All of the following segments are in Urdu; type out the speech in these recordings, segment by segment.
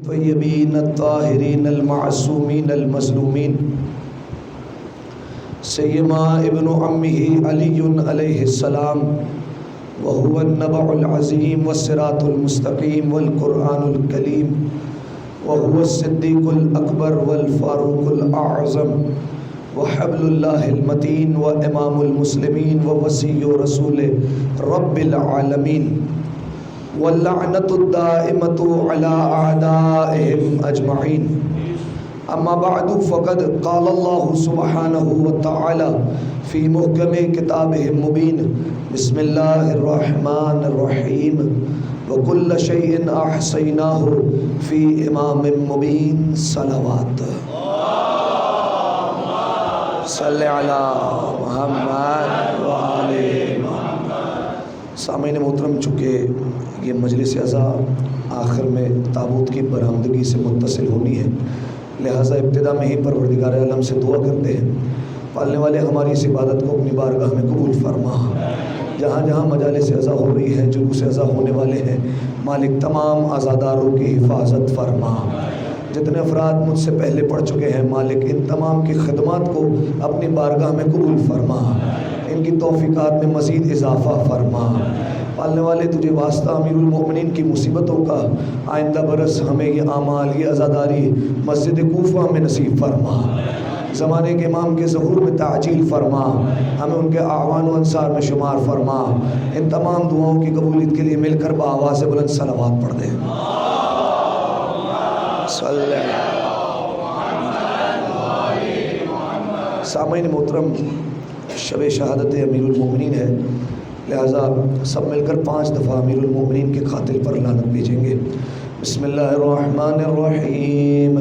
طیبین الطاہرین المعصومین المظلومین سیما ابن عمہ علی علیہ السلام وهو النبع العظیم والصراط المستقیم والقرآن الکریم وهو الصدیق الاکبر والفاروق الاعظم وحبل اللہ المتین وامام المسلمین ووصی رسول رب العالمین واللعنۃ الدائمۃ علی اعدائهم اجمعین اما بعد فقد قال اللہ سبحانہ وتعالی فی محکم کتابہ المبین بسم اللہ الرحمن الرحیم وکل شیء احصیناہ فی امام مبین صلوات صلی علی محمد وآل محمد۔ سامعین محترم، چونکہ یہ مجلس عزا آخر میں تابوت کی برآمدگی سے متصل ہونی ہے، لہٰذا ابتدا میں ہی پروردگار عالم سے دعا کرتے ہیں پالنے والے ہماری اس عبادت کو اپنی بارگاہ میں قبول فرما۔ جہاں جہاں مجالس عزا ہو رہی ہے، جلوس عزا ہونے والے ہیں، مالک تمام عزاداروں کی حفاظت فرما۔ جتنے افراد مجھ سے پہلے پڑھ چکے ہیں، مالک ان تمام کی خدمات کو اپنی بارگاہ میں قبول فرما، ان کی توفیقات میں مزید اضافہ فرما۔ پالنے والے تجھے واسطہ امیر المومنین کی مصیبتوں کا آئندہ برس ہمیں یہ اعمال، یہ عزاداری مسجد کوفہ میں نصیب فرما۔ زمانے کے امام کے ظہور میں تعجیل فرما، ہمیں ان کے اعوان و انصار میں شمار فرما۔ ان تمام دعاؤں کی قبولیت کے لیے مل کر بآواز بلند صلوات پڑھ دیں۔ سامعین محترم، شب شہادت امیر المومنین ہے، لہٰذا سب مل کر 5 دفعہ امیر المومنین کے قاتل پر لعنت بھیجیں گے۔ بسم اللہ الرحمن الرحیم۔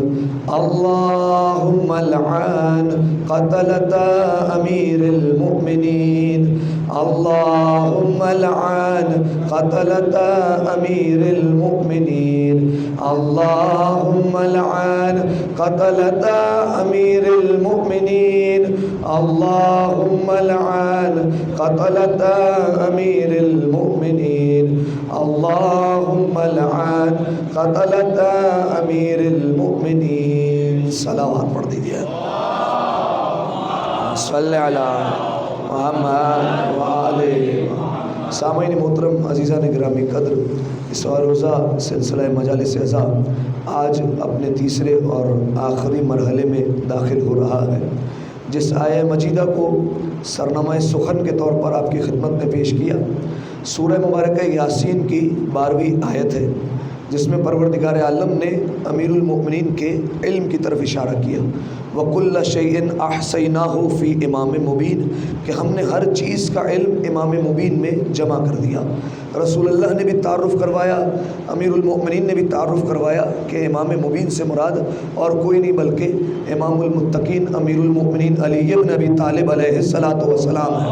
اللہم لعن قتلۃ امیر المؤمنین، اللہم لعن قتلۃ امیر المؤمنین، اللہم لعن قتلۃ امیر المؤمنین، اللہم لعن قتلۃ امیر المؤمنین، اللہم لعن قتلۃ امیر المؤمنین۔ صلوات پڑھ دیجیے۔ صلی علی محمد وآل محمد۔ سامعین محترم، عزیزان گرامی قدر، اس روزہ سلسلہ مجالس عزا آج اپنے تیسرے اور آخری مرحلے میں داخل ہو رہا ہے، جس آیہ مجیدہ کو سرنامہ سخن کے طور پر آپ کی خدمت میں پیش کیا۔ سورہ مبارکہ یاسین کی 12ویں آیت ہے، جس میں پروردگار عالم نے امیر المؤمنین کے علم کی طرف اشارہ کیا، وَكُلَّ شَيْءٍ أَحْصَيْنَاهُ فِي إِمَامٍ مُبِينٍ، کہ ہم نے ہر چیز کا علم امام مبین میں جمع کر دیا۔ رسول اللہ نے بھی تعارف کروایا، امیر المؤمنین نے بھی تعارف کروایا کہ امام مبین سے مراد اور کوئی نہیں بلکہ امام المتقین امیر المؤمنین علی بن ابی طالب علیہ السلام ہے۔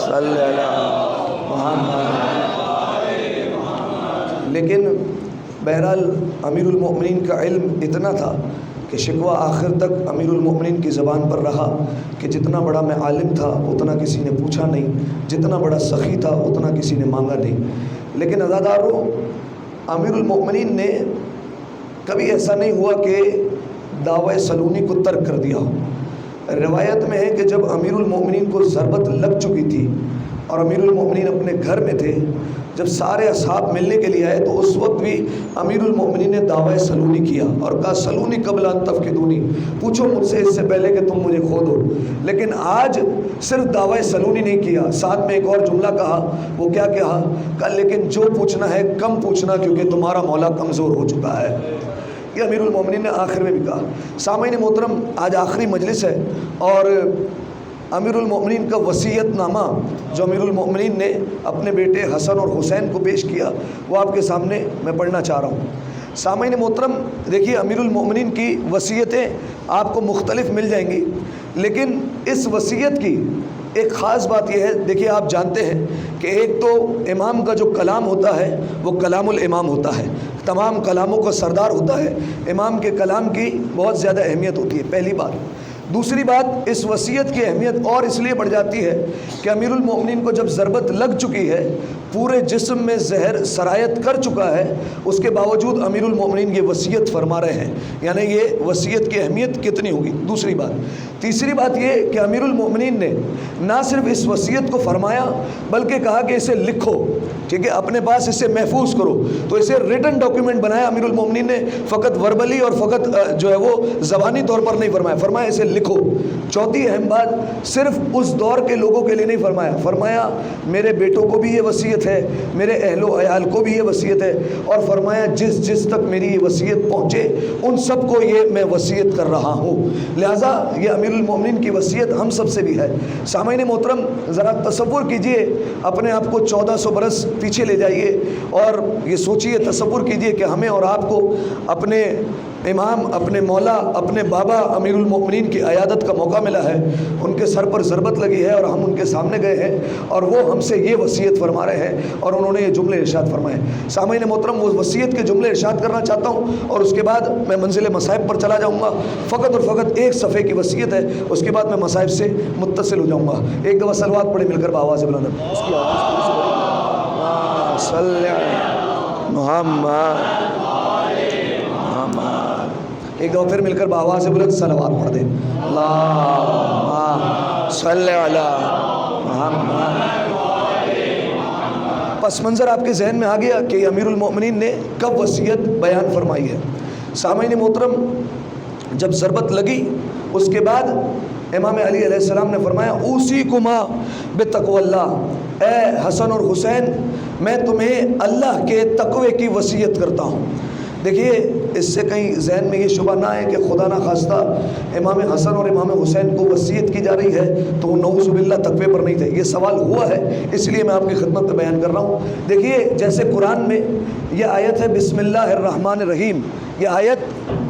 صلی اللہ محمد۔ لیکن بہرحال امیر المؤمنین کا علم اتنا تھا کہ شکوہ آخر تک امیر المؤمنین کی زبان پر رہا کہ جتنا بڑا میں عالم تھا اتنا کسی نے پوچھا نہیں، جتنا بڑا سخی تھا اتنا کسی نے مانگا نہیں۔ لیکن عزاداروں، امیر المؤمنین نے کبھی ایسا نہیں ہوا کہ دعوی سلونی کو ترک کر دیا ہو۔ روایت میں ہے کہ جب امیر المؤمنین کو ضربت لگ چکی تھی اور امیر المؤمنین اپنے گھر میں تھے، جب سارے اصحاب ملنے کے لیے آئے تو اس وقت بھی امیر المؤمنین نے دعوی سلونی کیا اور کہا سلونی قبل ان تفقدونی، پوچھو مجھ سے اس سے پہلے کہ تم مجھے کھو دو۔ لیکن آج صرف دعوی سلونی نہیں کیا، ساتھ میں ایک اور جملہ کہا۔ وہ کیا کہا؟ لیکن جو پوچھنا ہے کم پوچھنا، کیونکہ تمہارا مولا کمزور ہو چکا ہے۔ یہ امیر المؤمنین نے آخر میں بھی کہا۔ سامعین محترم، آج آخری مجلس ہے اور امیر المؤمنین کا وصیت نامہ جو امیر المؤمنین نے اپنے بیٹے حسن اور حسین کو پیش کیا، وہ آپ کے سامنے میں پڑھنا چاہ رہا ہوں۔ سامعین محترم، دیکھیے امیر المؤمنین کی وصیتیں آپ کو مختلف مل جائیں گی، لیکن اس وصیت کی ایک خاص بات یہ ہے، دیکھیے آپ جانتے ہیں کہ ایک تو امام کا جو کلام ہوتا ہے وہ کلام الامام ہوتا ہے، تمام کلاموں کا سردار ہوتا ہے، امام کے کلام کی بہت زیادہ اہمیت ہوتی ہے، پہلی بات۔ دوسری بات، اس وصیت کی اہمیت اور اس لیے بڑھ جاتی ہے کہ امیر المومنین کو جب ضربت لگ چکی ہے، پورے جسم میں زہر سرایت کر چکا ہے، اس کے باوجود امیر المومنین یہ وصیت فرما رہے ہیں، یعنی یہ وصیت کی اہمیت کتنی ہوگی۔ دوسری بات، تیسری بات یہ کہ امیر المومنین نے نہ صرف اس وصیت کو فرمایا بلکہ کہا کہ اسے لکھو، ٹھیک ہے، اپنے پاس اسے محفوظ کرو، تو اسے ریٹن ڈاکیومنٹ بنایا امیر المومنین نے، فقط وربلی اور فقط جو ہے وہ زبانی طور پر نہیں فرمایا، فرمایا اسے لکھو۔ چوتھی اہم بات، صرف اس دور کے لوگوں کے لیے نہیں فرمایا، فرمایا میرے بیٹوں کو بھی یہ وصیت ہے، میرے اہل و عیال کو بھی یہ وصیت ہے، اور فرمایا جس جس تک میری یہ وصیت پہنچے ان سب کو یہ میں وصیت کر رہا ہوں۔ لہٰذا یہ امیر المومنین کی وصیت ہم سب سے بھی ہے۔ سامعین محترم، ذرا تصور کیجئے، اپنے آپ کو 1400 برس پیچھے لے جائیے اور یہ سوچئے، تصور کیجئے کہ ہمیں اور آپ کو اپنے امام، اپنے مولا، اپنے بابا امیر المومنین کی عیادت کا موقع ملا ہے، ان کے سر پر ضربت لگی ہے اور ہم ان کے سامنے گئے ہیں اور وہ ہم سے یہ وصیت فرما رہے ہیں اور انہوں نے یہ جملے ارشاد فرمائے۔ سامعین محترم، وہ وصیت کے جملے ارشاد کرنا چاہتا ہوں اور اس کے بعد میں منزل مصائب پر چلا جاؤں گا۔ فقط اور فقط ایک صفحے کی وصیت ہے، اس کے بعد میں مصائب سے متصل ہو جاؤں گا۔ ایک دفعہ صلوات پڑھے مل کر بآواز بلند، صلی علی محمد، ایک دفعہ پھر مل کر بآواز بلند صلوات پڑھ دیں، اللہم صلی علی محمد۔ پس منظر آپ کے ذہن میں آ گیا کہ امیر المومنین نے کب وصیت بیان فرمائی ہے۔ سامعین محترم، جب ضربت لگی اس کے بعد امام علی علیہ السلام نے فرمایا اوصیکما بتقوی اللہ، اے حسن اور حسین میں تمہیں اللہ کے تقوی کی وصیت کرتا ہوں۔ دیکھیے، اس سے کہیں ذہن میں یہ شبہ نہ ہے کہ خدا نہ خواستہ امام حسن اور امام حسین کو وصیت کی جا رہی ہے تو وہ نعوذ باللہ تقوی پر نہیں تھے۔ یہ سوال ہوا ہے، اس لیے میں آپ کی خدمت میں بیان کر رہا ہوں۔ دیکھیے، جیسے قرآن میں یہ آیت ہے بسم اللہ الرحمن الرحیم، یہ آیت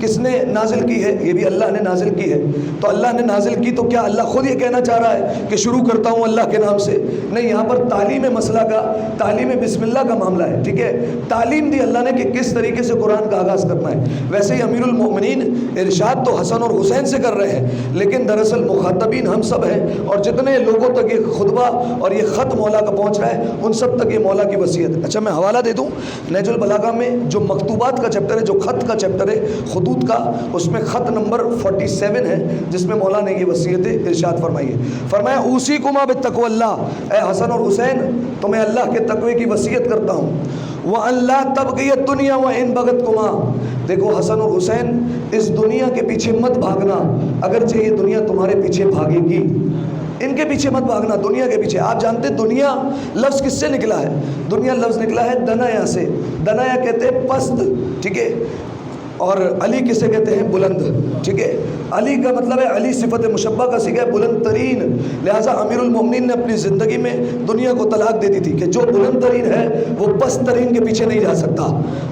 کس نے نازل کی ہے؟ یہ بھی اللہ نے نازل کی ہے۔ تو اللہ نے نازل کی تو کیا اللہ خود یہ کہنا چاہ رہا ہے کہ شروع کرتا ہوں اللہ کے نام سے؟ نہیں، یہاں پر تعلیم مسئلہ کا، تعلیم بسم اللہ کا معاملہ ہے، ٹھیک ہے، تعلیم دی اللہ نے کہ کس طریقے سے قرآن کا آغاز کرنا ہے۔ ویسے ہی امیر المومنین ارشاد تو حسن اور حسین سے کر رہے ہیں، لیکن دراصل مخاطبین ہم سب ہیں، اور جتنے لوگوں تک یہ خطبہ اور یہ خط مولا کا پہنچ رہا ہے ان سب تک یہ مولا کی وصیت ہے۔ اچھا، میں حوالہ دے دوں، نہج البلاغہ میں جو مکتوبات کا چیپٹر ہے، جو خط کا چیپٹر ہے خطوط کا، اس میں خط نمبر 47 ہے جس میں مولا نے یہ وصیت ارشاد فرمائی ہے۔ فرمایا اوصیکما بتقوی اللہ، اے حسن اور حسین تمہیں اللہ کے تقوی کی وصیت کرتا ہوں۔ وَأَن لَا تَبْغِيَ الدُّنْيَا وَإِن بَغَتْكُمَا، دیکھو حسن اور حسین، اس دنیا کے پیچھے مت بھاگنا، اگرچہ یہ دنیا تمہارے پیچھے بھاگے گی، ان کے پیچھے مت بھاگنا، دنیا کے پیچھے۔ آپ جانتے دنیا لفظ کس سے نکلا ہے؟ دنیا لفظ نکلا ہے دنایا سے، دنایا کہتے ہیں پست، ٹھیک ہے، اور علی کسے کہتے ہیں؟ بلند، ٹھیک ہے، علی کا مطلب ہے، علی صفت مشبہ کا صیغہ ہے بلند ترین۔ لہٰذا امیر المومنین نے اپنی زندگی میں دنیا کو طلاق دے دی تھی کہ جو بلند ترین ہے وہ پست ترین کے پیچھے نہیں جا سکتا۔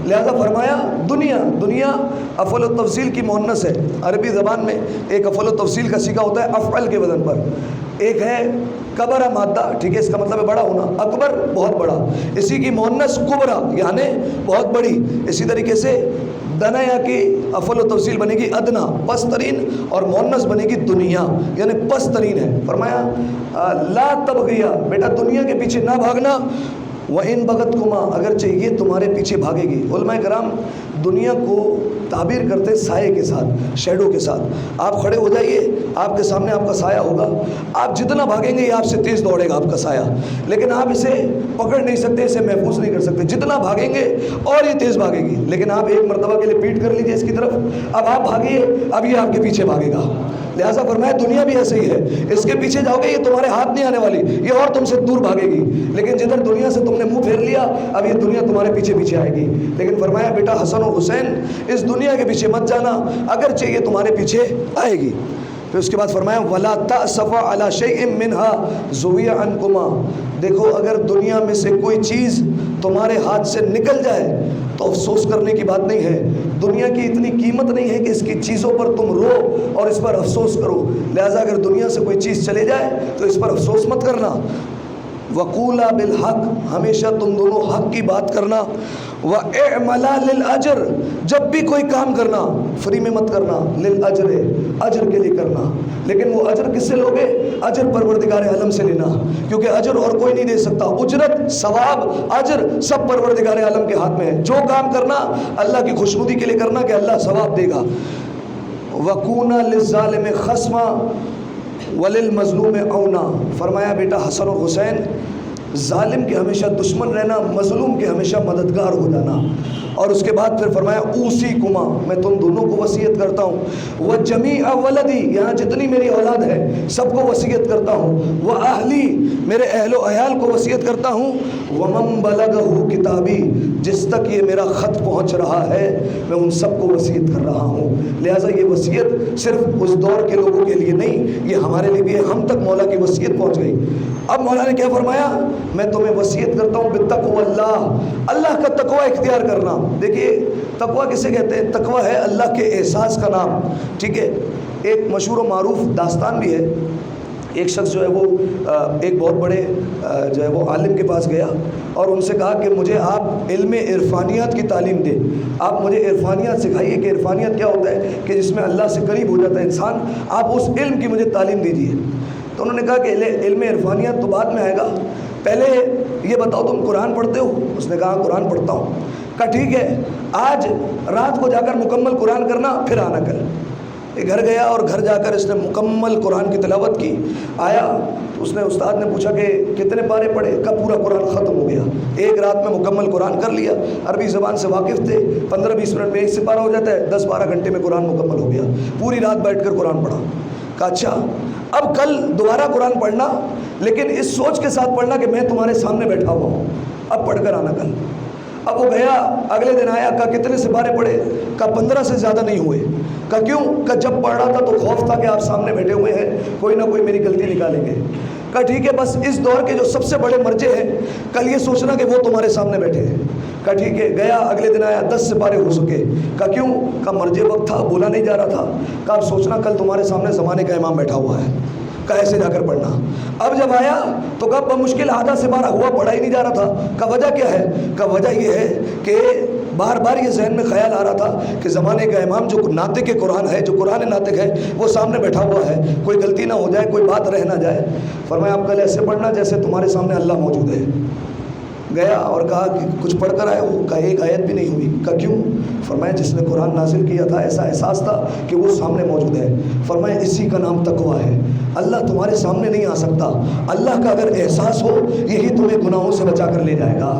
لہٰذا فرمایا دنیا، دنیا افعل و تفضیل کی مؤنث ہے، عربی زبان میں ایک افعل و تفضیل کا صیغہ ہوتا ہے افعل کے وزن پر۔ ایک ہے کبرا مادہ، ٹھیک ہے، اس کا مطلب ہے بڑا ہونا، اکبر بہت بڑا، اسی کی مؤنث کبرا یعنی بہت بڑی۔ اسی طریقے سے دنیا کی افعل و تفصیل بنے گی ادنا، پست ترین، اور مؤنث بنے گی دنیا یعنی پست ترین ہے۔ فرمایا لا تبغیا، بیٹا دنیا کے پیچھے نہ بھاگنا، وَإِن بَغَتْكُمَا، اگرچہ یہ تمہارے پیچھے بھاگے گی۔ علماء کرام دنیا کو تعبیر کرتے سائے کے ساتھ، شیڈو کے ساتھ۔ آپ کھڑے ہو جائیے، آپ کے سامنے آپ کا سایہ ہوگا، آپ جتنا بھاگیں گے یہ آپ سے تیز دوڑے گا آپ کا سایہ، لیکن آپ اسے پکڑ نہیں سکتے، اسے محفوظ نہیں کر سکتے۔ جتنا بھاگیں گے اور یہ تیز بھاگے گی، لیکن آپ ایک مرتبہ کے لیے پیٹ کر لیجیے اس کی طرف، اب آپ بھاگیے، اب یہ آپ کے پیچھے بھاگے گا۔ لہٰذا فرمایا دنیا بھی ایسے ہی ہے، اس کے پیچھے جاؤ گے یہ تمہارے ہاتھ نہیں آنے والی، یہ اور تم سے دور بھاگے گی، لیکن جدھر دنیا سے تم نے منہ پھیر لیا اب یہ دنیا تمہارے پیچھے پیچھے آئے گی۔ لیکن فرمایا بیٹا حسن و حسین اس دنیا کے پیچھے مت جانا، اگرچہ یہ تمہارے پیچھے آئے گی۔ پھر اس کے بعد فرمایا وَلَا تَأْسَفَ عَلَى شَيْءٍ مِّنْهَا زُوِيَ عَنْكُمَا، دیکھو اگر دنیا میں سے کوئی چیز تمہارے ہاتھ سے نکل جائے تو افسوس کرنے کی بات نہیں ہے، دنیا کی اتنی قیمت نہیں ہے کہ اس کی چیزوں پر تم رو اور اس پر افسوس کرو۔ لہٰذا اگر دنیا سے کوئی چیز چلے جائے تو اس پر افسوس مت کرنا۔ وقولا بالحق، ہمیشہ تم دونوں حق کی بات کرنا، وَاعْمَلَا لِلْأَجْرِ، جب بھی کوئی کام کرنا فری میں مت کرنا، لِلْأَجْرِ، اجر کے لیے کرنا، لیکن وہ اجر کس سے لوگے؟ اجر پروردگار عالم سے لینا، کیونکہ اجر اور کوئی نہیں دے سکتا، اجرت، ثواب، اجر سب پروردگار عالم کے ہاتھ میں ہے۔ جو کام کرنا اللہ کی خوشنودی کے لیے کرنا کہ اللہ ثواب دے گا۔ وَكُونَا لِلظَّالِمِ خَصْمًا وَلِلْمَظْلُومِ عَوْنًا، فرمایا بیٹا حسن اور حسین ظالم کے ہمیشہ دشمن رہنا، مظلوم کے ہمیشہ مددگار ہو جانا۔ اور اس کے بعد پھر فرمایا اوصیکما، میں تم دونوں کو وصیت کرتا ہوں، وجمیع ولدی، یہاں جتنی میری اولاد ہے سب کو وصیت کرتا ہوں، واہلی، میرے اہل و عیال کو وصیت کرتا ہوں، ومن بلغہ کتابی، جس تک یہ میرا خط پہنچ رہا ہے میں ان سب کو وصیت کر رہا ہوں۔ لہٰذا یہ وصیت صرف اس دور کے لوگوں کے لیے نہیں، یہ ہمارے لیے بھی ہے، ہم تک مولا کی وصیت پہنچ گئی۔ اب مولا نے کیا فرمایا؟ میں تمہیں وصیت کرتا ہوں بتقوی اللہ، اللہ کا تقوی اختیار کرنا۔ دیکھیے تقوی کسے کہتے ہیں؟ تقوی ہے اللہ کے احساس کا نام، ٹھیک ہے؟ ایک مشہور و معروف داستان بھی ہے، ایک شخص جو ہے وہ ایک بہت بڑے جو ہے وہ عالم کے پاس گیا اور ان سے کہا کہ مجھے آپ علم عرفانیات کی تعلیم دیں، آپ مجھے عرفانیات سکھائیے کہ عرفانیات کیا ہوتا ہے کہ جس میں اللہ سے قریب ہو جاتا ہے انسان، آپ اس علم کی مجھے تعلیم دیجیے۔ تو انہوں نے کہا کہ علم عرفانیات تو بعد میں آئے گا، پہلے یہ بتاؤ تم قرآن پڑھتے ہو؟ اس نے کہا قرآن پڑھتا ہوں۔ کہا ٹھیک ہے، آج رات کو جا کر مکمل قرآن کرنا، پھر آنا کل۔ یہ گھر گیا اور گھر جا کر اس نے مکمل قرآن کی تلاوت کی۔ آیا تو اس نے استاد نے پوچھا کہ کتنے پارے پڑھے؟ کہا پورا قرآن ختم ہو گیا، ایک رات میں مکمل قرآن کر لیا۔ عربی زبان سے واقف تھے، 15-20 منٹ میں ایک سپارہ ہو جاتا ہے، 10-12 گھنٹے میں قرآن مکمل ہو گیا، پوری رات بیٹھ کر قرآن پڑھا۔ کہا اچھا اب کل دوبارہ قرآن پڑھنا، لیکن اس سوچ کے ساتھ پڑھنا کہ میں تمہارے سامنے بیٹھا ہوا ہوں، اب پڑھ کر آنا کل۔ اب وہ گیا، اگلے دن آیا، کہا کتنے سپارے پڑھے؟ کہا 15 سے زیادہ نہیں ہوئے۔ کہا کیوں؟ کہا جب پڑھ رہا تھا تو خوف تھا کہ آپ سامنے بیٹھے ہوئے ہیں، کوئی نہ کوئی میری غلطی نکالیں گے۔ کہا ٹھیک ہے، بس اس دور کے جو سب سے بڑے مرجع ہیں کل یہ سوچنا کہ وہ تمہارے سامنے بیٹھے ہیں۔ کہا ٹھیک ہے، گیا اگلے دن آیا، 10 سپارے ہو سکے۔ کہا کیوں؟ کہا مرجع وقت تھا، بولا نہیں جا رہا تھا۔ کہا اب سوچنا کل تمہارے سامنے زمانے کا امام بیٹھا ہوا ہے، کہا ایسے جا کر پڑھنا۔ اب جب آیا تو کہا بمشکل آدھا سپارہ ہوا، پڑھا ہی نہیں جا رہا تھا۔ کہا وجہ کیا ہے؟ کہا وجہ یہ ہے کہ بار بار یہ ذہن میں خیال آ رہا تھا کہ زمانے کا امام جو ناطق قرآن ہے، جو قرآن ناطق ہے، وہ سامنے بیٹھا ہوا ہے، کوئی غلطی نہ ہو جائے، کوئی بات رہ نہ جائے۔ فرمایا آپ کل ایسے پڑھنا جیسے تمہارے سامنے اللہ موجود ہے۔ گیا اور کہا کہ کچھ پڑھ کر آئے ہو؟ کہا ایک آیت بھی نہیں ہوئی۔ کہا کیوں؟ فرمایا جس نے قرآن نازل کیا تھا ایسا احساس تھا کہ وہ سامنے موجود ہے۔ فرمایا اسی کا نام تقویٰ ہے، اللہ تمہارے سامنے نہیں آ سکتا، اللہ کا اگر احساس ہو یہی تمہیں گناہوں سے بچا کر لے جائے گا،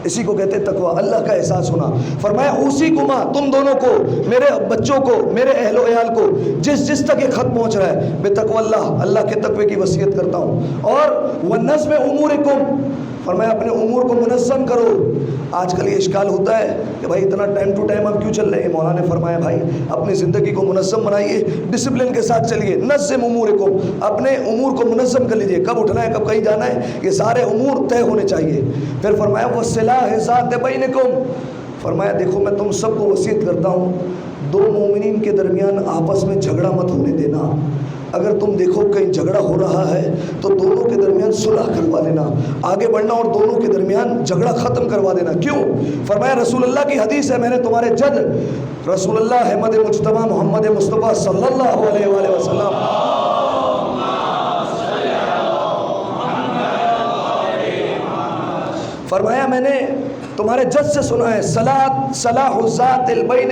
اسی کو کہتے ہیں تقویٰ، اللہ کا احساس ہونا۔ فرمایا اوصیکما، تم دونوں کو، میرے بچوں کو، میرے اہل و عیال کو، جس جس تک یہ خط پہنچ رہا ہے، بتقوی اللہ، اللہ کے تقوی کی وصیت کرتا ہوں، اور ونظم امورکم، فرمایا اپنے امور کو منظم کرو۔ آج کل یہ اشکال ہوتا ہے کہ بھائی اتنا ٹائم ٹو ٹائم ہم کیوں چل رہے ہیں؟ مولانا نے فرمایا بھائی اپنی زندگی کو منظم بنائیے، ڈسپلن کے ساتھ چلیے، نظم امورکم، اپنے امور کو منظم کر لیجیے، کب اٹھنا ہے کب کہیں جانا ہے یہ سارے امور طے ہونے چاہیے۔ پھر فرمایا وَالصِّلَاحِ ذَاتِ بَيْنِكُمْ، فرمایا دیکھو میں تم سب کو وصیت کرتا ہوں دو مومنین کے درمیان آپس میں جھگڑا مت ہونے دینا۔ اگر تم دیکھو کہیں جھگڑا ہو رہا ہے تو دونوں کے درمیان صلح کروا لینا، آگے بڑھنا اور دونوں کے درمیان جھگڑا ختم کروا دینا۔ کیوں؟ فرمایا رسول اللہ کی حدیث ہے، میں نے تمہارے جد رسول اللہ احمد مجتبیٰ محمد مصطفیٰ صلی اللہ علیہ وآلہ وسلم، فرمایا میں نے تمہارے جد سے سنا ہے صلاح ذات البین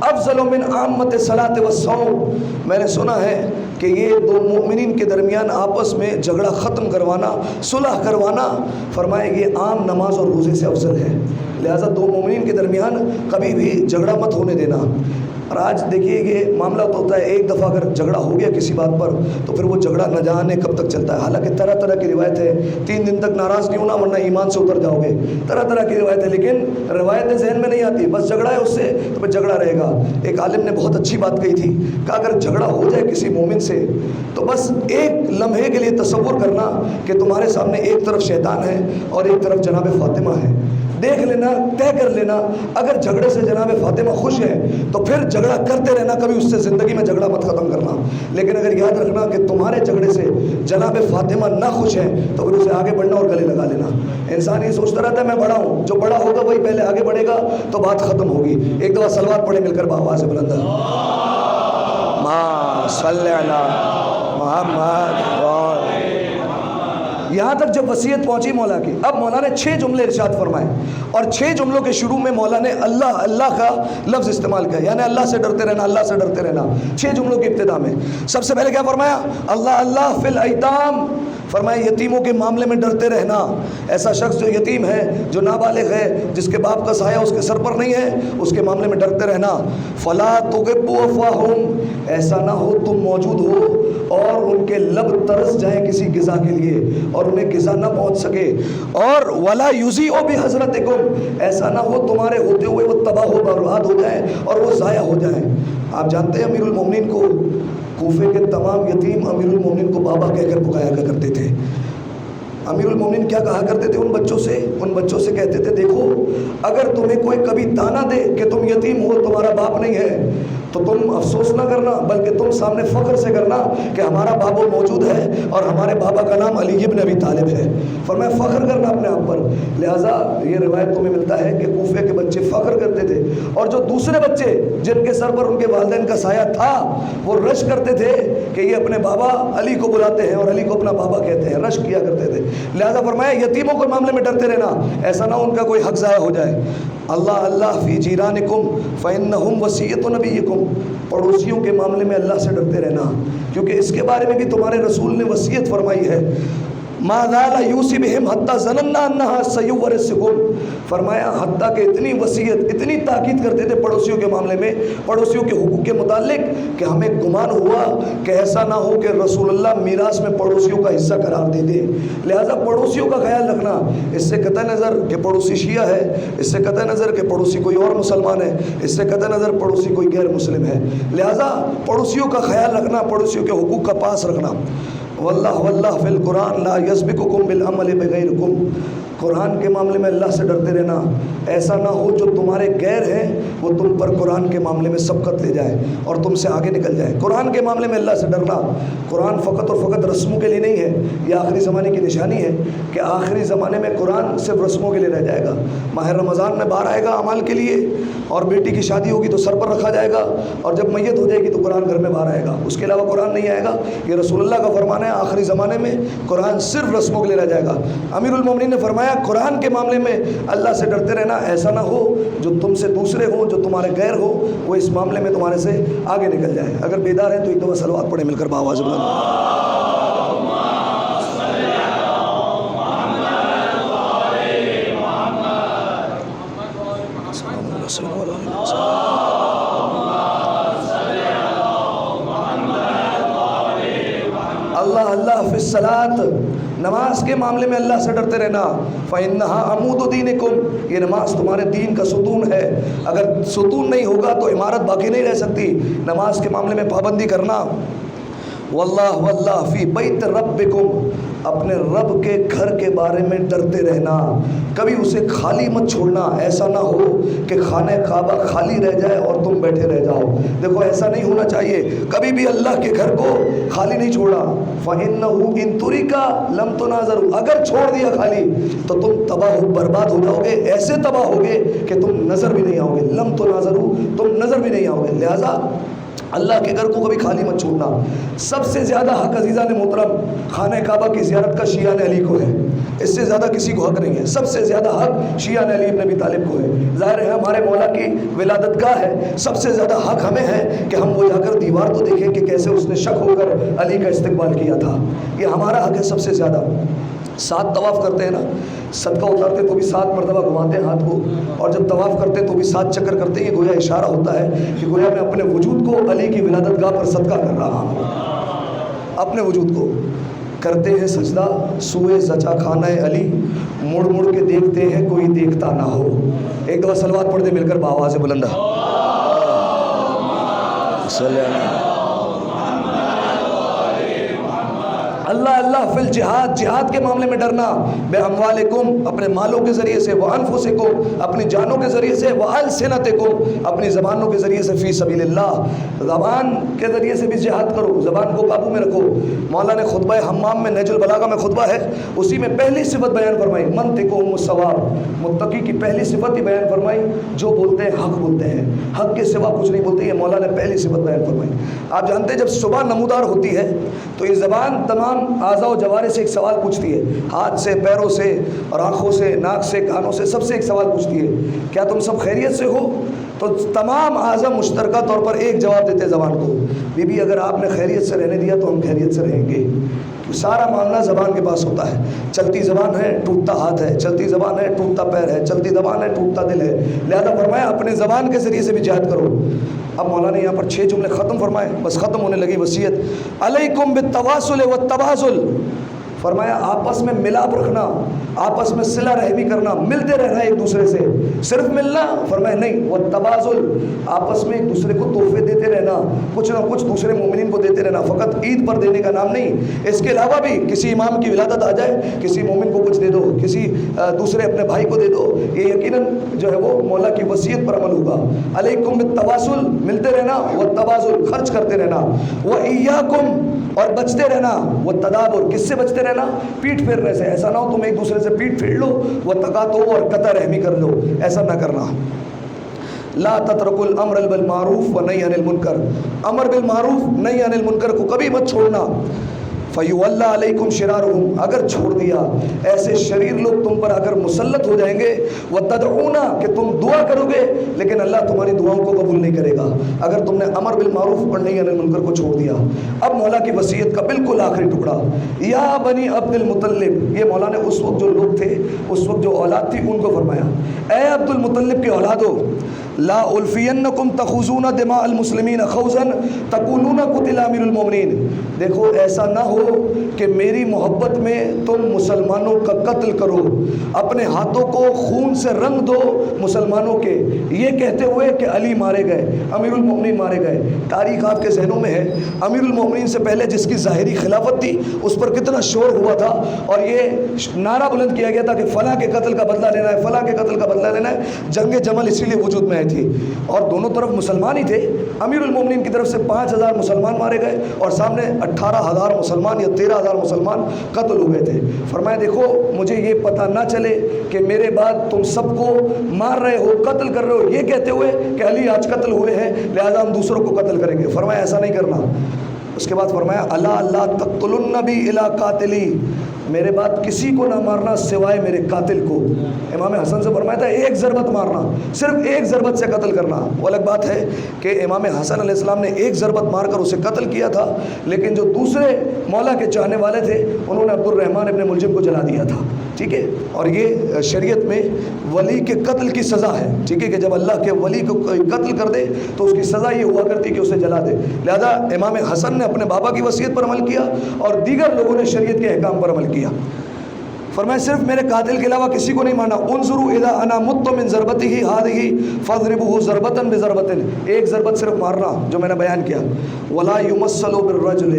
افضل من عامت صلاۃ والصوم، میں نے سنا ہے کہ یہ دو مومنین کے درمیان آپس میں جھگڑا ختم کروانا، صلح کروانا، فرمایا یہ عام نماز اور روزے سے افضل ہے، لہٰذا دو مومنین کے درمیان کبھی بھی جھگڑا مت ہونے دینا۔ اور آج دیکھیے یہ معاملہ تو ہوتا ہے ایک دفعہ اگر جھگڑا ہو گیا کسی بات پر تو پھر وہ جھگڑا نہ جانے کب تک چلتا ہے، حالانکہ طرح طرح کی روایت ہے، 3 دن تک ناراض نہیں ہونا ورنہ ایمان سے اتر جاؤ گے، طرح طرح کی روایت ہے، لیکن روایتیں ذہن میں نہیں آتی، بس جھگڑا ہے اس سے تو پھر جھگڑا رہے گا۔ ایک عالم نے بہت اچھی بات کہی تھی کہ اگر جھگڑا ہو جائے کسی مومن سے تو بس ایک لمحے کے لیے تصور کرنا کہ تمہارے سامنے ایک طرف شیطان ہے اور ایک طرف جناب فاطمہ ہے، دیکھ لینا, طے کر لینا, اگر جھگڑے سے جناب فاطمہ خوش ہے تو پھر جھگڑا کرتے رہنا, کبھی اس سے زندگی میں جھگڑا مت ختم کرنا. لیکن اگر یاد رکھنا کہ تمہارے جھگڑے سے جناب فاطمہ نہ خوش ہے تو پھر اسے آگے بڑھنا اور گلے لگا لینا. انسان یہ سوچتا رہتا ہے میں بڑا ہوں, جو بڑا ہوگا وہی پہلے آگے بڑھے گا تو بات ختم ہوگی. ایک دفعہ صلوات پڑھیں مل کر بآواز بلند, ما صلی علی محمد. یہاں تک جب وصیت پہنچی مولا کی, اب مولا نے 6 جملے ارشاد فرمائے, اور 6 جملوں کے شروع میں مولا نے اللہ اللہ کا لفظ استعمال کیا, یعنی اللہ سے ڈرتے رہنا, اللہ سے ڈرتے رہنا. 6 جملوں کی ابتدا میں سب سے پہلے کیا فرمایا؟ اللہ اللہ فی الایتام, فرمایا یتیموں کے معاملے میں ڈرتے رہنا. ایسا شخص جو یتیم ہے, جو نابالغ ہے, جس کے باپ کا سایہ اس کے سر پر نہیں ہے, اس کے معاملے میں ڈرتے رہنا. فلا تغب افواہم, ایسا نہ ہو تم موجود ہو اور ان کے لب ترس جائیں کسی غذا کے لیے اور انہیں غذا نہ پہنچ سکے. اور ولا یضیع بحضرتکم, ایسا نہ ہو تمہارے ہوتے ہوئے وہ تباہ و برباد ہو جائیں اور وہ ضائع ہو جائیں. آپ جانتے ہیں امیر المومنین کو کوفے کے تمام یتیم امیر المومنین کو بابا کہہ کر پکایا کرتے تھے. امیر المومنین کیا کہا کرتے تھے ان بچوں سے کہتے تھے دیکھو اگر تمہیں کوئی کبھی تانا دے کہ تم یتیم ہو, تمہارا باپ نہیں ہے, تو تم افسوس نہ کرنا بلکہ تم سامنے فخر سے کرنا کہ ہمارا بابا موجود ہے اور ہمارے بابا کا نام علی ابن ابی طالب ہے. فرمایا فخر کرنا اپنے آپ پر. لہٰذا یہ روایت تمہیں ملتا ہے کہ کوفے کے بچے فخر کرتے تھے, اور جو دوسرے بچے جن کے سر پر ان کے والدین کا سایہ تھا وہ رش کرتے تھے کہ یہ اپنے بابا علی کو بلاتے ہیں اور علی کو اپنا بابا کہتے ہیں, رش کیا کرتے تھے. لہٰذا فرمایا یتیموں کے معاملے میں ڈرتے رہنا, ایسا نہ ان کا کوئی حق ضائع ہو جائے. اللہ اللہ فی جیرانکم فإنہم وصیۃ نبیکم, پڑوسیوں کے معاملے میں اللہ سے ڈرتے رہنا, کیونکہ اس کے بارے میں بھی تمہارے رسول نے وصیت فرمائی ہے. ما زال یوصی بہم حتی ظننا انہا سیورثکم, فرمایا حتیٰ کہ اتنی وصیت, اتنی تاکید کرتے تھے پڑوسیوں کے معاملے میں, پڑوسیوں کے حقوق کے متعلق, کہ ہمیں گمان ہوا کہ ایسا نہ ہو کہ رسول اللہ میراث میں پڑوسیوں کا حصہ قرار دے دے. لہٰذا پڑوسیوں کا خیال رکھنا, اس سے قطع نظر کہ پڑوسی شیعہ ہے, اس سے قطع نظر کہ پڑوسی کوئی اور مسلمان ہے, اس سے قطع نظر پڑوسی کوئی غیر مسلم ہے. لہٰذا پڑوسیوں کا خیال رکھنا, پڑوسیوں کے حقوق کا پاس رکھنا. واللہ واللہ فی القرآن لا یسبقکم بالعمل بغیرکم, قرآن کے معاملے میں اللہ سے ڈرتے رہنا, ایسا نہ ہو جو تمہارے غیر ہیں وہ تم پر قرآن کے معاملے میں سبقت لے جائے اور تم سے آگے نکل جائے. قرآن کے معاملے میں اللہ سے ڈرنا. قرآن فقط اور فقط رسموں کے لیے نہیں ہے, یہ آخری زمانے کی نشانی ہے کہ آخری زمانے میں قرآن صرف رسموں کے لیے رہ جائے گا. ماہ رمضان میں باہر آئے گا اعمال کے لیے, اور بیٹی کی شادی ہوگی تو سر پر رکھا جائے گا, اور جب میت ہو جائے گی تو قرآن گھر میں باہر آئے گا, اس کے علاوہ قرآن نہیں آئے گا. یہ رسول اللہ کا فرمان ہے, آخری زمانے میں قرآن صرف رسموں کے لیے رہ جائے گا. امیر المومنین نے فرمایا قرآن کے معاملے میں اللہ سے ڈرتے رہنا, ایسا نہ ہو جو تم سے دوسرے ہوں, جو تمہارے غیر ہو, وہ اس معاملے میں تمہارے سے آگے نکل جائے. اگر بیدار ہیں تو ایک دفعہ صلوات پڑھیں مل کر بآواز بلند. اللہ اللہ فی الصلاۃ, نماز کے معاملے میں اللہ سے ڈرتے رہنا. فإنہا عمود دینکم, یہ نماز تمہارے دین کا ستون ہے, اگر ستون نہیں ہوگا تو عمارت باقی نہیں رہ سکتی. نماز کے معاملے میں پابندی کرنا. واللہ واللہ فی بیت ربکم, اپنے رب کے گھر کے بارے میں ڈرتے رہنا, کبھی اسے خالی مت چھوڑنا. ایسا نہ ہو کہ خانہ کعبہ خالی رہ جائے اور تم بیٹھے رہ جاؤ. دیکھو ایسا نہیں ہونا چاہیے, کبھی بھی اللہ کے گھر کو خالی نہیں چھوڑا. فَإِنَّهُ إِن تُرِكَ لَمْ تُنَاظَرُ, اگر چھوڑ دیا خالی تو تم تباہ برباد ہو جاؤ گے, ایسے تباہ ہوگے کہ تم نظر بھی نہیں آؤ گے. لم تناظروا, تم نظر بھی نہیں آؤ گے. لہٰذا اللہ کے گھر کو کبھی خالی مت چھوڑنا. سب سے زیادہ حق عزیزان محترم خانہ کعبہ کی زیارت کا شیعہ علی کو ہے, اس سے زیادہ کسی کو حق نہیں ہے. سب سے زیادہ حق شیعہ علی ابن ابی طالب کو ہے. ظاہر ہے ہمارے مولا کی ولادت گاہ ہے, سب سے زیادہ حق ہمیں ہے کہ ہم وہ جا کر دیوار تو دیکھیں کہ کیسے اس نے شک ہو کر علی کا استقبال کیا تھا. یہ ہمارا حق ہے سب سے زیادہ. 7 طواف کرتے ہیں نا, صدقہ اتارتے تو بھی 7 مرتبہ گھماتے ہیں ہاتھ کو, اور جب طواف کرتے تو بھی 7 چکر کرتے ہیں. یہ گویا اشارہ ہوتا ہے کہ گویا میں اپنے وجود کو علی کی ولادت گاہ پر صدقہ کر رہا ہوں. اپنے وجود کو کرتے ہیں سجدہ سوئے زچا خانہ علی, مڑ مڑ کے دیکھتے ہیں کوئی دیکھتا نہ ہو. ایک دفعہ صلوات پڑھ دے مل کر بآواز بلندہ. اللہ اللہ فی الجہاد، جہاد کے معاملے میں ڈرنا، بے اموالکم اپنے مالوں کے ذریعے سے، وانفسکم اپنی جانوں کے ذریعے سے، والسنتکم اپنی زبانوں کے ذریعے سے، فی سبیل اللہ زبان کے ذریعے سے بھی جہاد کرو، زبان کو قابو میں رکھو۔ مولا نے خطبہ حمام میں نہج البلاغہ میں خطبہ ہے، اسی میں پہلی صفت بیان فرمائی منطقہم الصواب، متقی کی پہلی صفت ہی بیان فرمائی جو بولتے ہیں حق بولتے ہیں، حق کے سوا کچھ نہیں بولتے، یہ مولا نے پہلی صفت بیان فرمائی۔ آپ جانتے ہیں جب صبح نمودار ہوتی ہے تو یہ زبان تمام اعضاء و جوارح سے ایک سوال پوچھتی ہے، ہاتھ سے، پیروں سے اور آنکھوں سے، ناک سے، کانوں سے، سب سے ایک سوال پوچھتی ہے، کیا تم سب خیریت سے ہو؟ تو تمام اعضاء مشترکہ طور پر ایک جواب دیتے زبان کو، بی بی اگر آپ نے خیریت سے رہنے دیا تو ہم خیریت سے رہیں گے۔ سارا معاملہ زبان کے پاس ہوتا ہے، چلتی زبان ہے ٹوٹتا ہاتھ ہے، چلتی زبان ہے ٹوٹتا پیر ہے، چلتی زبان ہے ٹوٹتا دل ہے، لہذا فرمایا اپنے زبان کے ذریعے سے بھی جہاد کرو۔ اب مولانا نے یہاں پر 6 جملے ختم فرمائے، بس ختم ہونے لگی وصیت، علیکم بالتواصل والتبادل، فرمایا آپس میں ملاپ رکھنا، آپس میں صلہ رحمی کرنا، ملتے رہنا ایک دوسرے سے، صرف ملنا فرمایا نہیں، والتبادل آپس میں ایک دوسرے کو تحفے دیتے رہنا، کچھ نہ کچھ دوسرے مومنین کو دیتے رہنا، فقط عید پر دینے کا نام نہیں، اس کے علاوہ بھی کسی امام کی ولادت آ جائے کسی مومن کو کچھ دے دو، کسی دوسرے اپنے بھائی کو دے دو، یہ یقیناً جو ہے وہ مولا کی وصیت پر عمل ہوگا۔ علیکم بالتواصل ملتے رہنا، والتبادل خرچ کرتے رہنا، وإیاکم اور بچتے رہنا، والتدابر کس سے بچتے رہنا؟ پیٹ پھیرنے سے، ایسا نہ ہو تم ایک دوسرے سے پیٹ پھیر لو، وتقاتو اور قطع رحمی کر لو، ایسا نہ کرنا۔ لا تترک الامر بالمعروف ونہی عن المنکر، امر بالمعروف نہی عن المنکر کو کبھی مت چھوڑنا۔ فیولی علیکم شرارہم اگر چھوڑ دیا، ایسے شریر لوگ تم پر اگر مسلط ہو جائیں گے، وتدعونا کہ تم دعا کرو گے لیکن اللہ تمہاری دعاؤں کو قبول نہیں کرے گا اگر تم نے امر بالمعروف اور نہی عن المنکر کو چھوڑ دیا۔ اب مولا کی وصیت کا بالکل آخری ٹکڑا، یا بنی عبد المطلب، یہ مولا نے اس وقت جو لوگ تھے، اس وقت جو اولاد تھی ان کو فرمایا، اے عبد المطلب کے اولادو، لا الفینکم تخوضون دماء المسلمین خوضا تقولون قتل امیر المومنین، دیکھو ایسا نہ ہو کہ میری محبت میں تم مسلمانوں کا قتل کرو، اپنے ہاتھوں کو خون سے رنگ دو مسلمانوں کے، یہ کہتے ہوئے کہ علی مارے گئے، امیر المومنین مارے گئے۔ تاریخ آپ کے ذہنوں میں ہے، امیر المومنین سے پہلے جس کی ظاہری خلافت تھی اس پر کتنا شور ہوا تھا، اور یہ نعرہ بلند کیا گیا تھا کہ فلاں کے قتل کا بدلہ لینا ہے، فلاں کے قتل کا بدلہ لینا ہے۔ جنگ جمل اسی لیے وجود میں آئی تھی، اور دونوں طرف مسلمان ہی تھے۔ امیر المومنین کی طرف سے 5000 مسلمان مارے گئے اور سامنے 18000 مسلمان یا 13000 مسلمان قتل ہوئے تھے۔ فرمایا دیکھو مجھے یہ پتہ نہ چلے کہ میرے بعد تم سب کو مار رہے ہو، قتل کر رہے ہو، یہ کہتے ہوئے کہ علی آج قتل ہوئے ہیں لہذا ہم دوسروں کو قتل کریں گے۔ فرمایا ایسا نہیں کرنا۔ اس کے بعد فرمایا الا لا تقتلن بی الا قاتلی، میرے بعد کسی کو نہ مارنا سوائے میرے قاتل کو۔ امام حسن سے فرمایا تھا ایک ضربت مارنا، صرف ایک ضربت سے قتل کرنا۔ وہ الگ بات ہے کہ امام حسن علیہ السلام نے ایک ضربت مار کر اسے قتل کیا تھا، لیکن جو دوسرے مولا کے چاہنے والے تھے انہوں نے عبد الرحمن ابن ملجم کو جلا دیا تھا، ٹھیک ہے۔ اور یہ شریعت میں ولی کے قتل کی سزا ہے، ٹھیک ہے، کہ جب اللہ کے ولی کو قتل کر دے تو اس کی سزا یہ ہوا کرتی کہ اسے جلا دے۔ لہذا امام حسن نے اپنے بابا کی وصیت پر عمل کیا اور دیگر لوگوں نے شریعت کے احکام پر عمل کیا۔ فرمایا صرف میرے قاتل کے علاوہ کسی کو نہیں مارنا۔ انظروا اذا انا مت من ضربته هذه فاضربوه ضربه بضربه، ایک ضربت صرف مارنا جو میں نے بیان کیا۔ ولا يمثل بالرجل،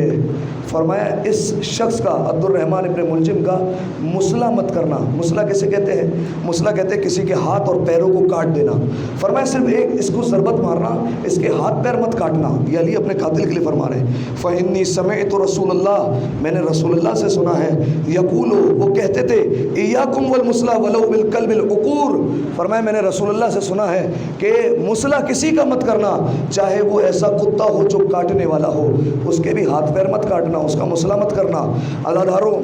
فرمایا اس شخص کا عبد الرحمن ابن ملجم کا مسلح مت کرنا۔ مسلح کیسے کہتے ہیں؟ مسلح کہتے ہیں کسی کے ہاتھ اور پیروں کو کاٹ دینا۔ فرمایا صرف ایک اس کو ضربت مارنا، اس کے ہاتھ پیر مت کاٹنا۔ یہ علی اپنے قاتل کے لیے فرما رہے ہیں۔ فإني سمعت رسول اللہ، میں نے رسول اللہ سے سنا ہے، یقول وہ کہتے تھے ایاکم والمسلح ولو بالکلب العقور، فرمایا میں نے رسول اللہ سے سنا ہے کہ مسلح کسی کا مت کرنا چاہے وہ ایسا کتا ہو جو کاٹنے والا ہو، اس کے بھی ہاتھ پیر مت کاٹنا، اس کا مسلح مت کرنا۔ عزاداروں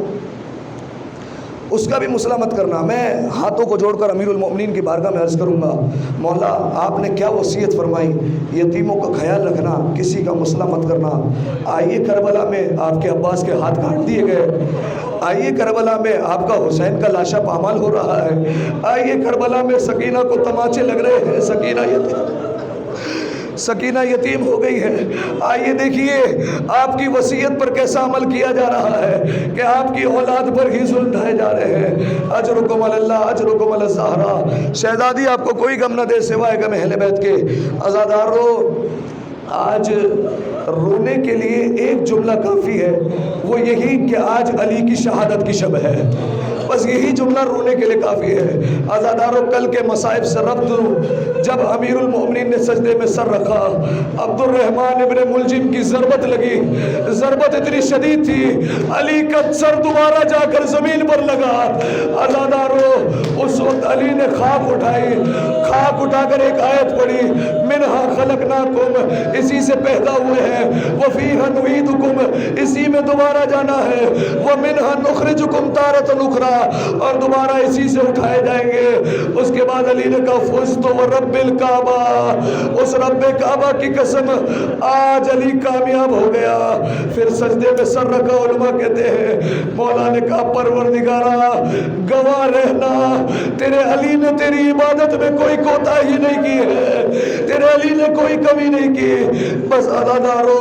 اس کا بھی مسلح مت کرنا۔ میں ہاتھوں کو جوڑ کر امیر المومنین کی بارگاہ میں عرض کروں گا، مولا آپ نے کیا وصیت فرمائی، یتیموں کا خیال رکھنا، کسی کا مسلح مت کرنا۔ آئیے کربلا میں آپ کے عباس کے ہاتھ کاٹ دیے گئے، آئیے کربلا میں آپ کا حسین کا لاشا پامال ہو رہا ہے، آئیے کربلا میں سکینہ کو تماچے لگ رہے ہیں، سکینہ یتیم ہو گئی ہے۔ آئیے دیکھیے آپ کی وصیت پر کیسا عمل کیا جا رہا ہے کہ آپ کی اولاد پر ہی ظلم ڈھائے جا رہے ہیں۔ اجرکم علی اللہ، اجرکم علی الزہرا، شہزادی آپ کو کوئی غم نہ دے سوائے غم اہل بیت کے۔ عزادارو آج رونے کے لیے ایک جملہ کافی ہے، وہ یہی کہ آج علی کی شہادت کی شب ہے، بس یہی جملہ رونے کے لیے کافی ہے۔ عزادارو کل کے مصائب سے ربط دوں، جب امیر المومنین نے سجدے میں سر رکھا، عبد الرحمن ابن ملجم کی ضربت لگی، ضربت اتنی شدید تھی علی کا سر دوبارہ جا کر زمین پر لگا۔ عزادارو اس وقت علی نے خاک اٹھائی، خاک اٹھا کر ایک آیت پڑھی، منہا خلقناکم، اسی سے پیدا ہوئے ہیں، وفیہا نعیدکم، اسی میں دوبارہ جانا ہے، ومنہا نخرجکم تارۃ اخری، اور دوبارہ اسی سے اٹھائے جائیں گے۔ اس کے بعد علی نے کہا فزت ورب الکعبہ، اس رب کعبہ کی قسم آج علی کامیاب ہو گیا۔ پھر سجدے میں سر رکھا، علماء کہتے ہیں مولا نے کہا پروردگارا گواہ رہنا، تیرے علی نے تیری عبادت میں کوئی کوتاہی نہیں کی ہے، تیرے علی نے کوئی کمی نہیں کی۔ بس عزادارو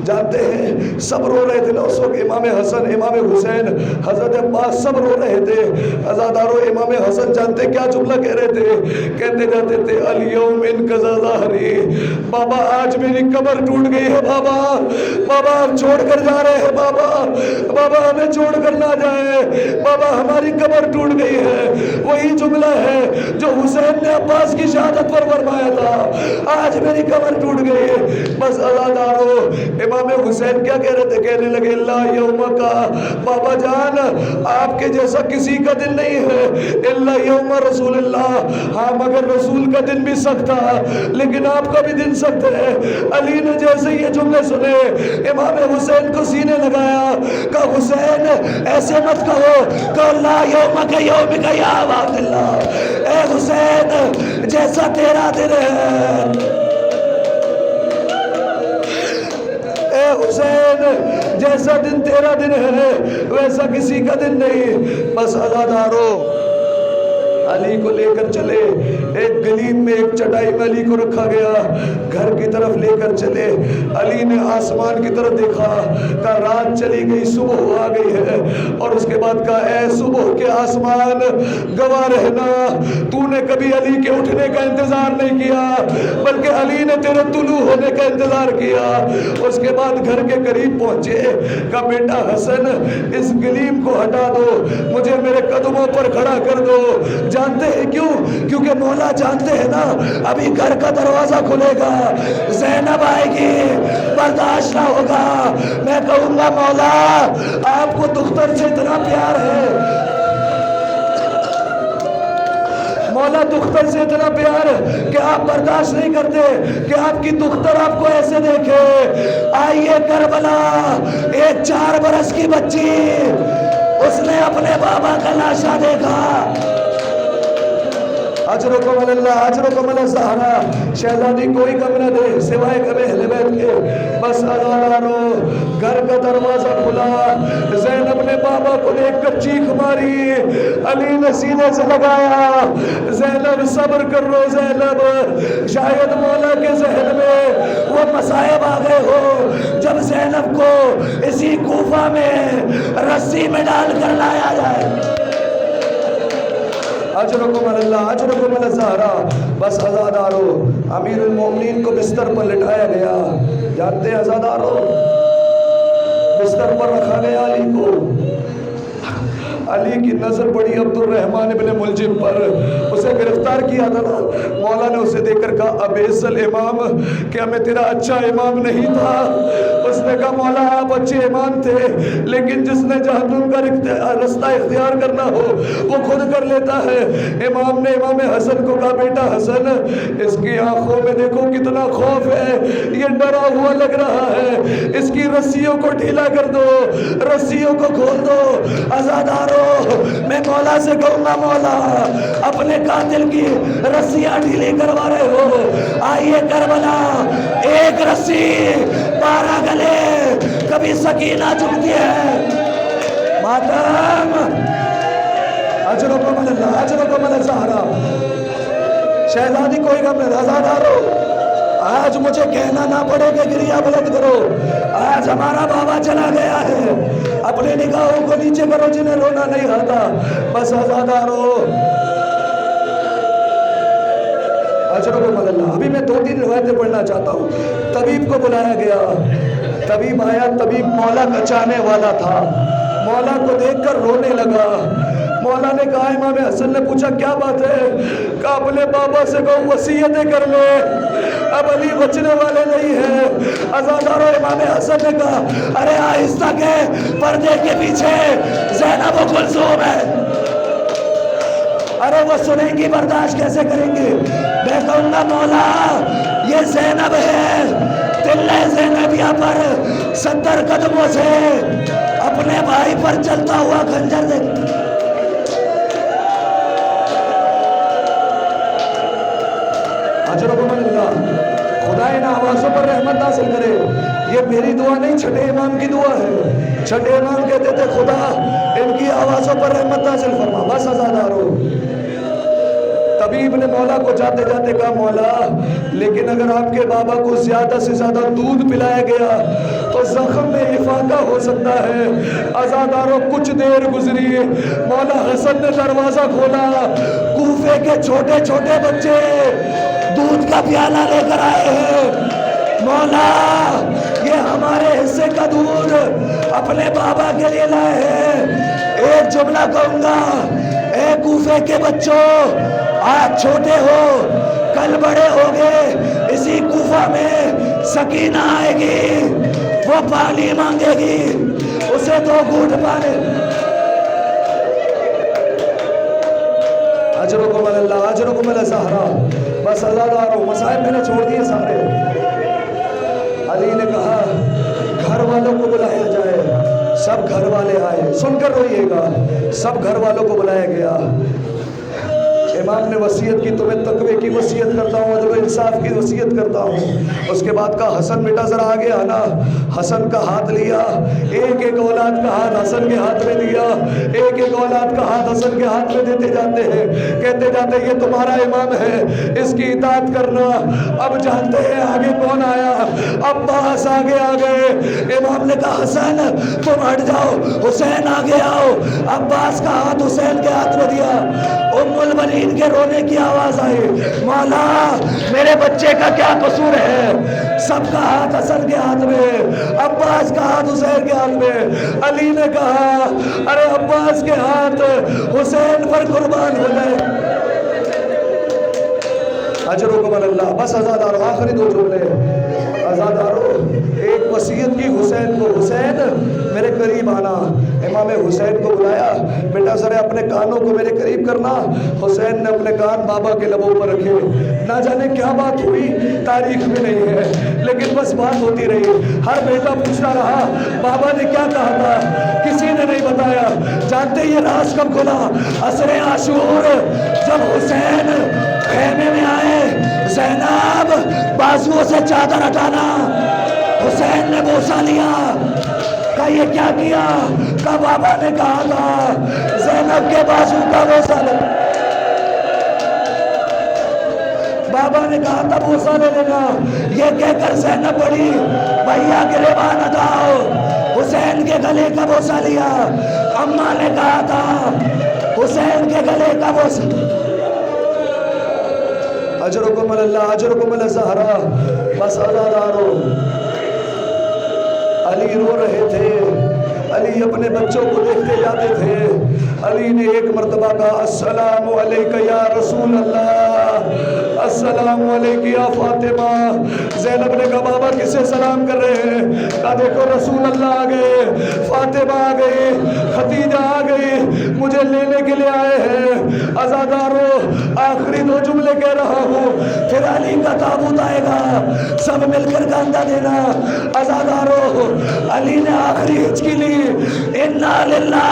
جانتے ہیں سب رو رہے تھے اس وقت، امام حسن امام حسین حضرت عباس سب رو رہے تھے۔ عزادارو امام حسن جانتے کیا جملہ کہہ رہے تھے؟ کہتے جاتے تھے الیوم انقضا ظہری، بابا آج میری کمر ٹوٹ گئی ہے، بابا بابا ہم چھوڑ کر جا رہے ہیں، بابا بابا ہمیں چھوڑ کر نہ جائیں، بابا ہماری کمر ٹوٹ گئی ہے۔ وہی جملہ ہے جو حسین نے عباس کی شہادت پر فرمایا تھا، آج میری کمر ٹوٹ گئی ہے۔ بس عزادارو امام حسین کیا کہہ رہے تھے؟ کہنے لگے اللہ یوم کا، بابا جان آپ کے جیسا کسی کا دن نہیں ہے، اللہ یوم رسول اللہ، ہاں مگر رسول کا دن بھی سخت تھا لیکن آپ کا بھی دن سخت ہے۔ علی نے جیسے یہ جملے سنے امام حسین کو سینے لگایا، کہا حسین ایسے مت کہو، کہ اللہ یوم کا یوم کا یا عباد اللہ، اے حسین جیسا تیرا دن ہے، اے حسین جیسا دن تیرا دن ہے ویسا کسی کا دن نہیں۔ بس عزادارو علی کو لے کر چلے، ایک گلیم میں ایک چٹائی میں علی کو رکھا گیا، گھر کی طرف لے کر چلے۔ علی نے آسمان کی طرف دیکھا، کہا رات چلی گئی صبح آ گئی ہے، اور اس کے بعد کہا اے صبح کے آسمان گواہ رہنا، تو نے کبھی علی کے اٹھنے کا انتظار نہیں کیا بلکہ علی نے تیرے طلوع ہونے کا انتظار کیا۔ اس کے بعد گھر کے قریب پہنچے، کہا بیٹا حسن اس گلیم کو ہٹا دو، مجھے میرے قدموں پر کھڑا کر دو۔ جانتے ہیں کیوں؟ کیونکہ مولا جانتے ہیں نا ابھی گھر کا دروازہ کھلے گا، زینب آئے گی، برداشت نہ ہوگا، میں کہوں گا مولا آپ کو دختر سے اتنا پیار ہے، مولا دختر سے اتنا پیار کہ آپ برداشت نہیں کرتے کہ آپ کی دختر آپ کو ایسے دیکھے۔ آئیے کربلا، ایک 4 برس کی بچی، اس نے اپنے بابا کا لاشا دیکھا۔ اجرکم اللہ، اجرکم اللہ زہرا، شہزادی کوئی کم نہ دے سوائے کبھی اہل بیت کے۔ بس عزادارو گھر کا دروازہ کھلا، زینب نے بابا کو دیکھ کر چیخ ماری، علی نے سینے سے لگایا، زینب صبر کر لو زینب، شاید مولا کے ذہن میں وہ مصائب آ گئے ہو جب زینب کو اسی کوفہ میں رسی میں ڈال کر لایا جائے۔ اجرکم اللہ، اجرکم اللہ زہرا۔ بس عزادارو امیر المومنین کو بستر پر لٹایا گیا، جانتے ہیں عزادارو بستر پر رکھا گیا علی کو، علی کی نظر پڑی عبد الرحمن ابن ملجم پر، اسے گرفتار کیا تھا نا، مولا نے اسے دیکھ کر کہا ابیس الامام، کیا میں تیرا اچھا امام نہیں تھا؟ اس نے کہا مولا آپ اچھے امام تھے لیکن جس نے جہنم کا رستہ اختیار کرنا ہو وہ خود کر لیتا ہے۔ امام نے امام حسن کو کہا بیٹا حسن اس کی آنکھوں میں دیکھو کتنا خوف ہے، یہ ڈرا ہوا لگ رہا ہے، اس کی رسیوں کو ڈھیلا کر دو، رسیوں کو کھول دو۔ عزادارو میں مولا سے کہوں گا مولا اپنے قاتل کی رسیاں ڈھیلی کروا رہے ہو، آئیے کربلا، ایک رسی 12 گلے، کبھی سکینہ جھکتی ہے ماتم۔ اجرکم اللہ، اجرکم اللہ زہرا۔ شہزادی کوئی غم نہیں، عزادارو آج مجھے کہنا نہ پڑے کہ گریہ بلند کرو، آج ہمارا بابا چلا گیا ہے، اپنے نگاہوں کو نیچے کرو جنہیں رونا نہیں آتا۔ بس عزادارو اجرکم اللہ۔ اللہ. ابھی میں 2-3 روایتیں پڑھنا چاہتا ہوں. طبیب کو بلایا گیا, طبیب آیا, طبیب مولا کا چاہنے والا تھا. مولا کو دیکھ کر رونے لگا. مولا نے کہا, امام حسن نے پوچھا کیا بات ہے؟ کہا اپنے بابا سے کہو وصیتیں کر لے, اب علی بچنے والے نہیں ہیں. عزادارو, امام حسن نے کہا ارے آہستہ کے, پردے کے پیچھے زینب و کلثوم ہے, ارے وہ سنیں گی, برداشت کیسے کریں گے؟ میں کہوں گا مولا یہ زینب ہے, تلے زینبیہ پر 70 قدموں سے اپنے بھائی پر چلتا ہوا خنجر دے. اجرکم اللہ. خدا ان آوازوں پر رحمت نازل کرے. یہ میری دعا نہیں, چھٹے امام کی دعا ہے. چھٹے امام کہتے تھے خدا ان کی آوازوں پر رحمت نازل فرما. بس عزادارو, طبیب نے مولا کو جاتے جاتے کہا مولا لیکن اگر آپ کے بابا کو زیادہ سے زیادہ دودھ پلایا گیا تو زخم میں افاقہ ہو سکتا ہے. عزادارو, کچھ دیر گزری, مولا حسن نے دروازہ کھولا. کوفے کے چھوٹے چھوٹے بچے دودھ کا پیالہ لے کر آئے ہیں. مولا یہ ہمارے حصے کا دودھ اپنے بابا کے لیے لائے ہیں. ایک جملہ کہوں گا, اے کوفے کے بچوں, آج چھوٹے ہو کل بڑے ہوگے. اسی کوفہ میں سکینہ آئے گی, وہ پانی مانگے گی, اسے 2 گھونٹ پانی. اجرکم اللہ, اجرکم الزہرا. بس عزادارو, مسائل میں نے چھوڑ دیے سارے. علی نے کہا گھر والوں کو بلایا جائے. سب گھر والے آئے, سن کر روئیے گا. سب گھر والوں کو بلایا گیا. امام نے وصیت کی, تمہیں تقوی کی وصیت کرتا ہوں, عدل و انصاف کی وصیت کرتا ہوں. اس کے بعد کہا حسن بیٹا ذرا آگے آنا. حسن کا ہاتھ لیا, ایک ایک اولاد کا ہاتھ حسن کے ہاتھ میں دیا. ایک ایک اولاد کا ہاتھ حسن کے ہاتھ میں دیتے جاتے ہیں, کہتے جاتے یہ تمہارا امام ہے, اس کی اطاعت کرنا. اب جانتے ہیں آگے کون آیا؟ عباس آگے آ گئے. امام نے کہا حسن تم ہٹ جاؤ, حسین آگے آؤ. عباس کا ہاتھ حسین کے ہاتھ میں دیا. ام المنین کے رونے کی آواز آئی, مولا میرے بچے کا کیا قصور ہے؟ سب کا ہاتھ حسن کے ہاتھ میں, عباس کا ہاتھ حسین کے ہاتھ میں. علی نے کہا ارے عباس کے ہاتھ حسین پر قربان ہو گئے. اجرکم اللہ. بس عزادارو, آخری 2 جملے. عزادارو, ایک وصیت کی حسین کو, حسین میرے قریب آنا. امام حسین کو بلایا, بیٹا ذرا اپنے کانوں کو میرے قریب کرنا. حسین نے اپنے کان بابا کے لبوں پر رکھے. نہ جانے کیا بات ہوئی, تاریخ میں نہیں ہے, لیکن بس بات ہوتی رہی. ہر بیٹا پوچھتا رہا بابا نے کیا کہا تھا, کسی نے نہیں بتایا. جانتے یہ راز کب کھلا؟ عصر عاشور, جب حسین خیمے میں آئے. زینب بازوؤں سے چادر ہٹانا. حسین نے بوسہ لیا. کہا یہ کیا کیا؟ کہا بابا نے کہا تھا زینب کے بازو کا بوسہ لے. بابا نے کہا تھا بوسہ لے لینا. یہ کہہ کر زینب بڑی, بھیا گریبان ہٹاؤ. حسین کے گلے کا بوسہ لیا. اماں نے کہا تھا حسین کے گلے کا بوسہ. اجرکم اللہ, اجرکم الزہرا. بس عزادارو, علی رو رہے تھے. علی اپنے بچوں کو دیکھتے جاتے تھے. علی نے ایک مرتبہ کہا السلام علیکہ یا رسول اللہ, السلام علیکہ یا فاطمہ. زینب نے کہا بابا کسے سلام کر رہے ہیں؟ کہا دیکھو رسول اللہ آ گئے, فاطمہ آ گئی, خدیجہ آ گئی, مجھے لینے کے لیے آئے ہیں. عزادارو, آخری 2 جملے کہہ رہا ہوں, پھر علی کا تابوت آئے گا, سب مل کر گاندہ دینا. عزادارو, علی نے آخری ہچکی لی. انا للہ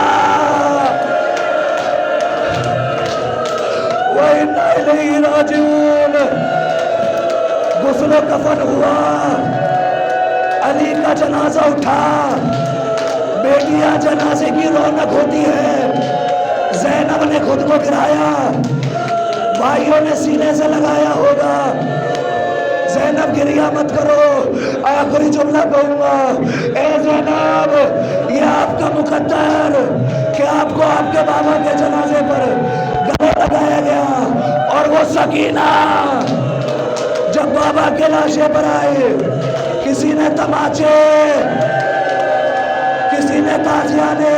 وَإِنَّا إِلَيْهِ رَاجِعُونَ. غسل و کفن ہوا, علی کا جنازہ اٹھا. بیٹیاں جنازے کی رونق ہوتی ہے. زینب نے خود کو گرایا, بھائیوں نے سینے سے لگایا ہوگا. زینب گریا مت کرو. آخری جملہ کہوں گا, اے زینب یہ آپ کا مقدر کہ آپ کو آپ کے بابا کے جنازے پر گلے لگایا گیا, اور وہ سکینہ بابا کے لاشیں پر آئے، کسی نے تماچے، کسی نے تازیانے،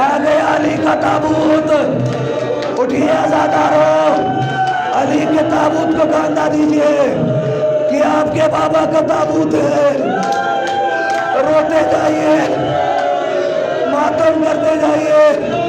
آگے علی کا تابوت، اٹھیے عزادارو، علی کے تابوت کو گاندھا دیجئے کہ آپ کے بابا کا تابوت ہے، روتے جائیے، ماتم کرتے جائیے۔